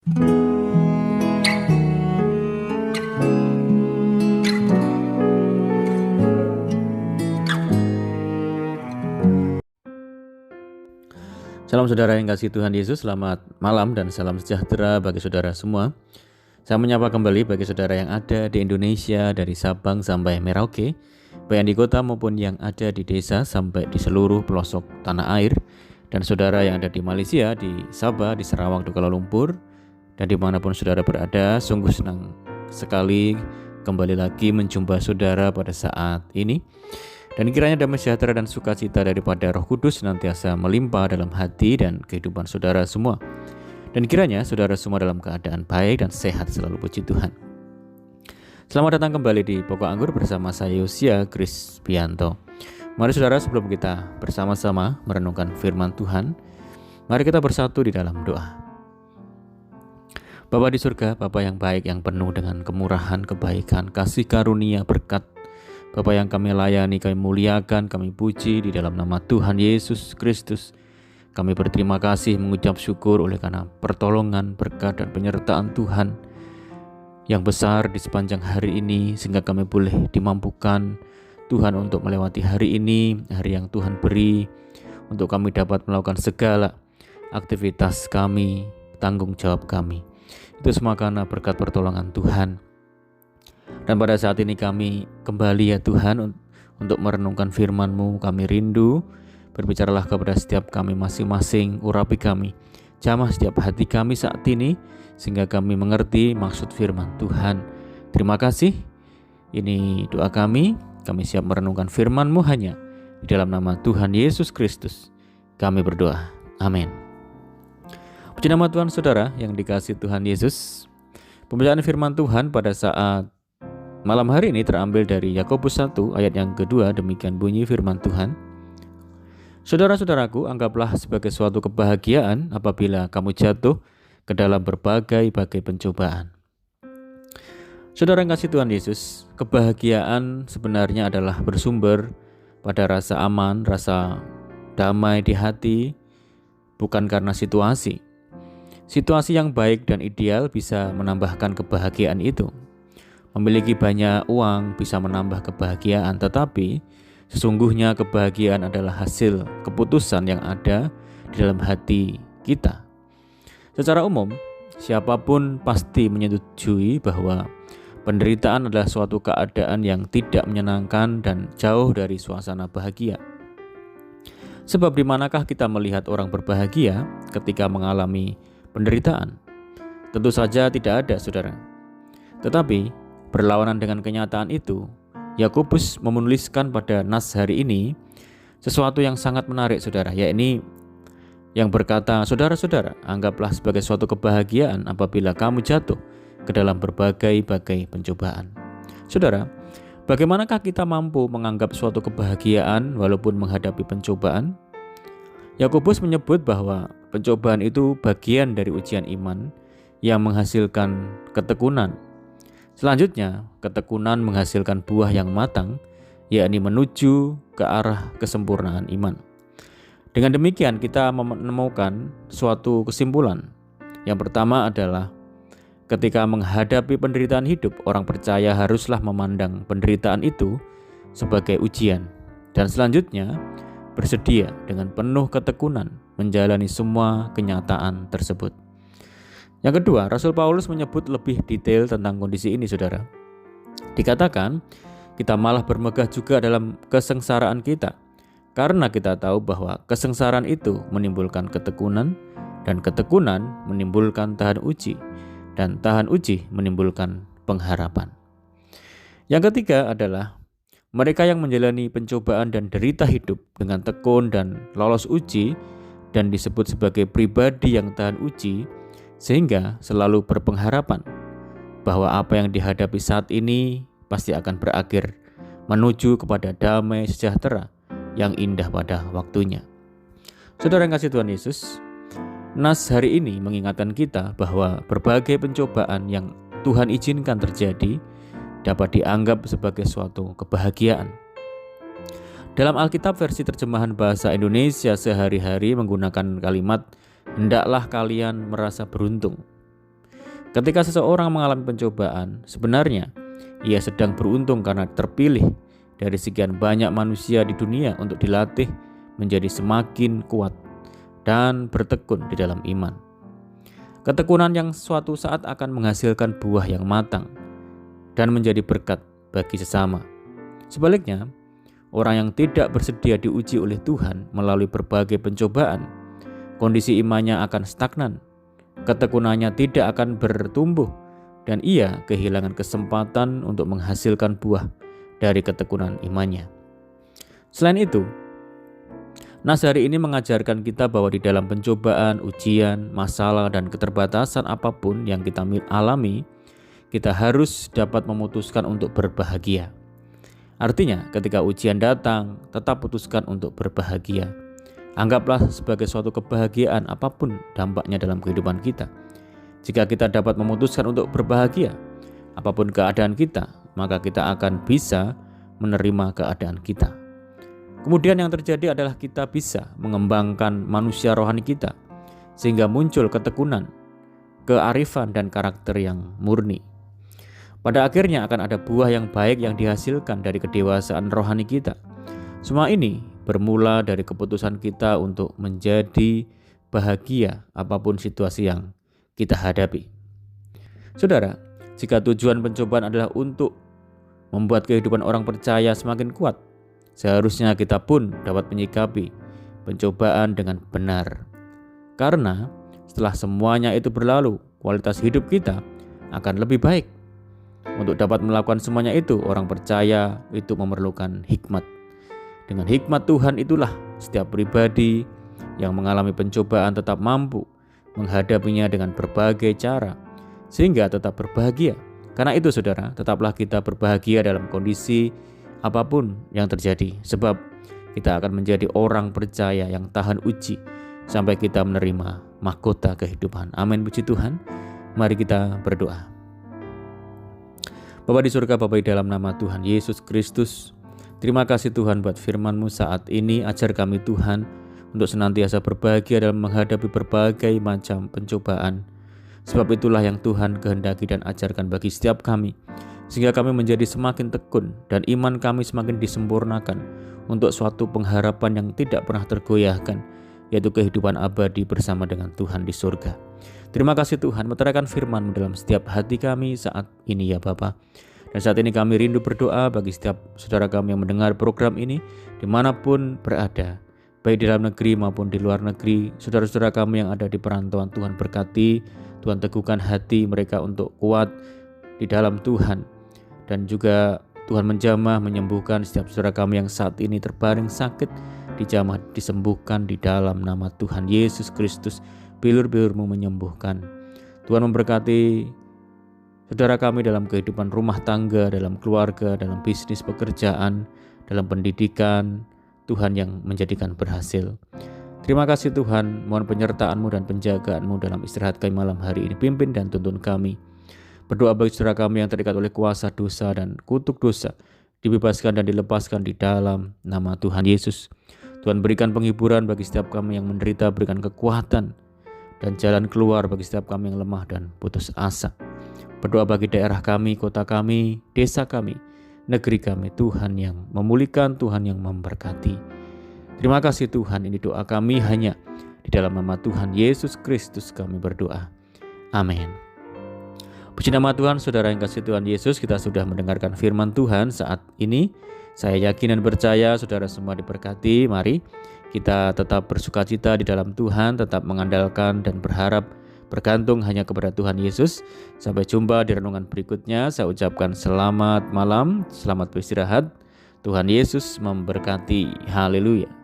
Salam saudara yang kasih Tuhan Yesus, selamat malam dan salam sejahtera bagi saudara semua. Saya menyapa kembali bagi saudara yang ada di Indonesia dari Sabang sampai Merauke, baik yang di kota maupun yang ada di desa sampai di seluruh pelosok tanah air, dan saudara yang ada di Malaysia, di Sabah, di Sarawak, di Kuala Lumpur, dan dimanapun saudara berada. Sungguh senang sekali kembali lagi menjumpa saudara pada saat ini. Dan kiranya damai sejahtera dan sukacita daripada Roh Kudus senantiasa melimpah dalam hati dan kehidupan saudara semua. Dan kiranya saudara semua dalam keadaan baik dan sehat selalu, puji Tuhan. Selamat datang kembali di Pokok Anggur bersama saya Yosia Krisbianto. Mari saudara, sebelum kita bersama-sama merenungkan firman Tuhan, mari kita bersatu di dalam doa. Bapa di surga, Bapa yang baik, yang penuh dengan kemurahan, kebaikan, kasih karunia, berkat, Bapa yang kami layani, kami muliakan, kami puji di dalam nama Tuhan Yesus Kristus. Kami berterima kasih, mengucap syukur oleh karena pertolongan, berkat dan penyertaan Tuhan yang besar di sepanjang hari ini, sehingga kami boleh dimampukan Tuhan untuk melewati hari ini, hari yang Tuhan beri, untuk kami dapat melakukan segala aktivitas kami, tanggung jawab kami. Itu semua karena berkat pertolongan Tuhan. Dan pada saat ini kami kembali ya Tuhan untuk merenungkan firman-Mu. Kami rindu, berbicaralah kepada setiap kami masing-masing, urapi kami, jamah setiap hati kami saat ini, sehingga kami mengerti maksud firman Tuhan. Terima kasih, ini doa kami siap merenungkan firman-Mu hanya di dalam nama Tuhan Yesus Kristus kami berdoa, amin. Puji nama Tuhan saudara yang dikasihi Tuhan Yesus. Pembacaan firman Tuhan pada saat malam hari ini terambil dari Yakobus 1 ayat yang kedua. Demikian bunyi firman Tuhan. Saudara-saudaraku, anggaplah sebagai suatu kebahagiaan apabila kamu jatuh ke dalam berbagai-bagai pencobaan. Saudara yang kasih Tuhan Yesus, kebahagiaan sebenarnya adalah bersumber pada rasa aman, rasa damai di hati, bukan karena situasi. Situasi yang baik dan ideal bisa menambahkan kebahagiaan itu. Memiliki banyak uang bisa menambah kebahagiaan, tetapi sesungguhnya kebahagiaan adalah hasil keputusan yang ada di dalam hati kita. Secara umum, siapapun pasti menyetujui bahwa penderitaan adalah suatu keadaan yang tidak menyenangkan dan jauh dari suasana bahagia. Sebab di manakah kita melihat orang berbahagia ketika mengalami penderitaan? Tentu saja tidak ada, saudara. Tetapi berlawanan dengan kenyataan itu, Yakobus menuliskan pada nas hari ini sesuatu yang sangat menarik, saudara, yakni yang berkata, saudara-saudara, anggaplah sebagai suatu kebahagiaan apabila kamu jatuh ke dalam berbagai-bagai pencobaan. Saudara, bagaimanakah kita mampu menganggap suatu kebahagiaan walaupun menghadapi pencobaan? Yakobus menyebut bahwa pencobaan itu bagian dari ujian iman yang menghasilkan ketekunan. Selanjutnya, ketekunan menghasilkan buah yang matang, yakni menuju ke arah kesempurnaan iman. Dengan demikian, kita menemukan suatu kesimpulan. Yang pertama adalah ketika menghadapi penderitaan hidup, orang percaya haruslah memandang penderitaan itu sebagai ujian, dan selanjutnya bersedia dengan penuh ketekunan menjalani semua kenyataan tersebut. Yang kedua, Rasul Paulus menyebut lebih detail tentang kondisi ini, saudara. Dikatakan, kita malah bermegah juga dalam kesengsaraan kita, karena kita tahu bahwa kesengsaraan itu menimbulkan ketekunan, dan ketekunan menimbulkan tahan uji, dan tahan uji menimbulkan pengharapan. Yang ketiga adalah mereka yang menjalani pencobaan dan derita hidup dengan tekun dan lolos uji dan disebut sebagai pribadi yang tahan uji, sehingga selalu berpengharapan bahwa apa yang dihadapi saat ini pasti akan berakhir menuju kepada damai sejahtera yang indah pada waktunya. Saudara yang kasih Tuhan Yesus, nas hari ini mengingatkan kita bahwa berbagai pencobaan yang Tuhan izinkan terjadi dapat dianggap sebagai suatu kebahagiaan. Dalam Alkitab versi terjemahan bahasa Indonesia sehari-hari menggunakan kalimat, hendaklah kalian merasa beruntung. Ketika seseorang mengalami pencobaan, sebenarnya ia sedang beruntung karena terpilih dari sekian banyak manusia di dunia untuk dilatih menjadi semakin kuat dan bertekun di dalam iman. Ketekunan yang suatu saat akan menghasilkan buah yang matang dan menjadi berkat bagi sesama. Sebaliknya, orang yang tidak bersedia diuji oleh Tuhan melalui berbagai pencobaan, kondisi imannya akan stagnan, ketekunannya tidak akan bertumbuh, dan ia kehilangan kesempatan untuk menghasilkan buah dari ketekunan imannya. Selain itu, nas hari ini mengajarkan kita bahwa di dalam pencobaan, ujian, masalah, dan keterbatasan apapun yang kita alami, kita harus dapat memutuskan untuk berbahagia. Artinya, ketika ujian datang, tetap putuskan untuk berbahagia. Anggaplah sebagai suatu kebahagiaan apapun dampaknya dalam kehidupan kita. Jika kita dapat memutuskan untuk berbahagia, apapun keadaan kita, maka kita akan bisa menerima keadaan kita. Kemudian yang terjadi adalah kita bisa mengembangkan manusia rohani kita, sehingga muncul ketekunan, kearifan, dan karakter yang murni. Pada akhirnya akan ada buah yang baik yang dihasilkan dari kedewasaan rohani kita. Semua ini bermula dari keputusan kita untuk menjadi bahagia apapun situasi yang kita hadapi. Saudara, jika tujuan pencobaan adalah untuk membuat kehidupan orang percaya semakin kuat, seharusnya kita pun dapat menyikapi pencobaan dengan benar. Karena setelah semuanya itu berlalu, kualitas hidup kita akan lebih baik. Untuk dapat melakukan semuanya itu, orang percaya itu memerlukan hikmat. Dengan hikmat Tuhan itulah setiap pribadi yang mengalami pencobaan tetap mampu menghadapinya dengan berbagai cara, sehingga tetap berbahagia. Karena itu saudara, tetaplah kita berbahagia dalam kondisi apapun yang terjadi, sebab kita akan menjadi orang percaya yang tahan uji sampai kita menerima mahkota kehidupan. Amin, puji Tuhan. Mari kita berdoa. Bapa di surga, Bapa di dalam nama Tuhan Yesus Kristus, terima kasih Tuhan buat firman-Mu saat ini. Ajar kami Tuhan untuk senantiasa berbahagia dalam menghadapi berbagai macam pencobaan. Sebab itulah yang Tuhan kehendaki dan ajarkan bagi setiap kami, sehingga kami menjadi semakin tekun dan iman kami semakin disempurnakan untuk suatu pengharapan yang tidak pernah tergoyahkan, yaitu kehidupan abadi bersama dengan Tuhan di surga. Terima kasih Tuhan, meteraikan firman-Mu dalam setiap hati kami saat ini ya Bapa. Dan saat ini kami rindu berdoa bagi setiap saudara kami yang mendengar program ini dimanapun berada, baik di dalam negeri maupun di luar negeri. Saudara-saudara kami yang ada di perantauan, Tuhan berkati, Tuhan teguhkan hati mereka untuk kuat di dalam Tuhan. Dan juga Tuhan menjamah, menyembuhkan setiap saudara kami yang saat ini terbaring sakit, dijamah, disembuhkan di dalam nama Tuhan Yesus Kristus. Bilur-bilur-Mu menyembuhkan. Tuhan memberkati saudara kami dalam kehidupan rumah tangga, dalam keluarga, dalam bisnis, pekerjaan, dalam pendidikan, Tuhan yang menjadikan berhasil. Terima kasih Tuhan, mohon penyertaan-Mu dan penjagaan-Mu dalam istirahat kami malam hari ini. Pimpin dan tuntun kami. Berdoa bagi saudara kami yang terikat oleh kuasa dosa dan kutuk dosa, dibebaskan dan dilepaskan di dalam nama Tuhan Yesus. Tuhan berikan penghiburan bagi setiap kami yang menderita, berikan kekuatan dan jalan keluar bagi setiap kami yang lemah dan putus asa. Berdoa bagi daerah kami, kota kami, desa kami, negeri kami, Tuhan yang memulihkan, Tuhan yang memberkati. Terima kasih Tuhan, ini doa kami hanya di dalam nama Tuhan Yesus Kristus kami berdoa. Amin. Puji nama Tuhan, saudara yang kasih Tuhan Yesus, kita sudah mendengarkan firman Tuhan saat ini. Saya yakin dan percaya saudara semua diberkati. Mari kita tetap bersukacita di dalam Tuhan, tetap mengandalkan dan berharap bergantung hanya kepada Tuhan Yesus. Sampai jumpa di renungan berikutnya. Saya ucapkan selamat malam, selamat beristirahat. Tuhan Yesus memberkati. Haleluya.